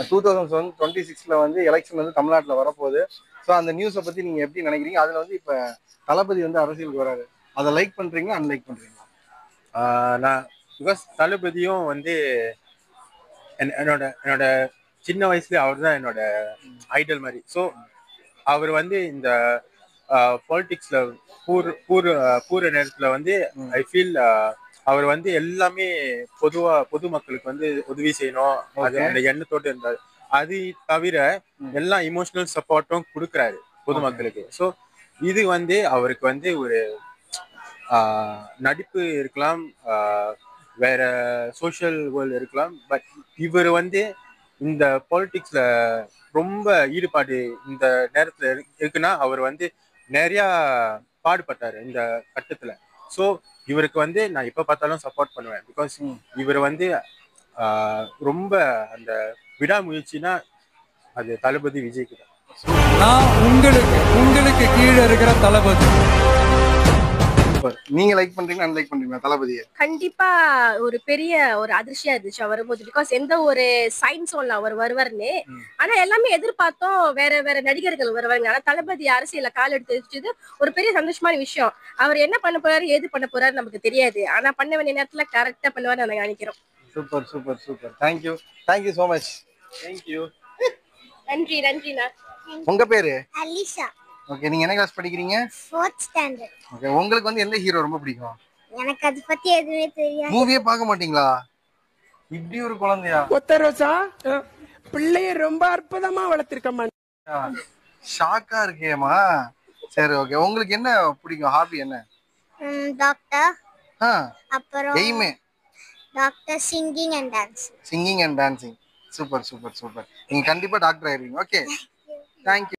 2026ல வந்து எலெக்ஷன் வந்து தமிழ்நாட்டில் வரப்போகுது. ஸோ அந்த நியூஸை பற்றி நீங்கள் எப்படி நினைக்கிறீங்க? அதில் வந்து இப்போ தளபதி வந்து அரசியலுக்கு வராரு. அதை லைக் பண்ணுறீங்களா, அன்லைக் பண்ணுறீங்களா? நான் பிகாஸ் தளபதியும் வந்து என்னோட என்னோட சின்ன வயசுல அவர் தான் என்னோட ஐடல் மாதிரி. ஸோ அவர் வந்து இந்த பாலிடிக்ஸ்ல பூர நேரத்துல வந்து ஐ ஃபீல் அவர் வந்து எல்லாமே பொதுமக்களுக்கு வந்து உதவி செய்யணும், அது அந்த எண்ணத்தோடு இருந்தார். அது தவிர எல்லா இமோஷனல் சப்போர்ட்டும் கொடுக்குறாரு பொதுமக்களுக்கு. ஸோ இது வந்து அவருக்கு வந்து ஒரு நடிப்பு இருக்கலாம், வேற சோஷியல் வேர்ல்டு இருக்கலாம். பட் இவர் வந்து இந்த பாலிடிக்ஸ்ல ரொம்ப ஈடுபாடு இந்த நேரத்துல இருக்குன்னா அவர் வந்து நிறைய பாடுபட்டாரு இந்த கட்டத்துல. ஸோ இவருக்கு வந்து நான் எப்ப பார்த்தாலும் சப்போர்ட் பண்ணுவேன். பிகாஸ் இவர் வந்து ரொம்ப அந்த விடாமுயற்சினா அது தளபதி விஜய்க்கு தான். நான் உங்களுக்கு கீழே இருக்கிற தளபதி. நீங்க லைக் பண்றீங்களா, அன்லைக் பண்றீங்களா தளபதியை? கண்டிப்பா ஒரு பெரிய ஒரு அதிர்ச்சியா இருந்துச்சு வரும்போது. பிகாஸ் எந்த ஒரு சயின்ஸ் சொல்ல அவர் வருவார்னு, ஆனா எல்லாமே எதிர்பார்த்தோம் வேற வேற நடிகர்கள் வருவாங்க. ஆனா தளபதி அரசியல கால் எடுத்து வச்சது ஒரு பெரிய சந்தோஷமான விஷயம். அவர் என்ன பண்ண போறாரு, ஏது பண்ண போறாரு நமக்கு தெரியாது. ஆனா பண்ண வேண்டிய நேரத்துல கரெக்டா பண்ணுவாரு நாங்க நினைக்கிறோம். Super super super. Thank you thank you so much. Thank you. நன்றிண்ணா. உங்க பேரு? அலிஷா. ஓகே, நீங்க என்ன கிளாஸ் படிக்கிறீங்க? 4th standard. ஓகே, உங்களுக்கு வந்து எந்த ஹீரோ ரொம்ப பிடிக்கும்? எனக்கு அது பத்தி எதுவுமே தெரியாது. மூவியே பார்க்க மாட்டீங்களா? இப்படி ஒரு குழந்தையா? ஒத்த ரோசா பிள்ளைய ரொம்ப அற்புதமா வளர்த்திருக்கம்மா. ஷாக்கா இருக்கேம்மா. சரி, ஓகே. உங்களுக்கு என்ன பிடிக்கும், ஹாபி என்ன? டாக்டர். அப்புறம் எய்மே? Doctor, singing and dancing. Singing and dancing. Super super super. நீங்க கண்டிப்பா டாக்டர் ஆயிருவீங்க. Okay, thank you.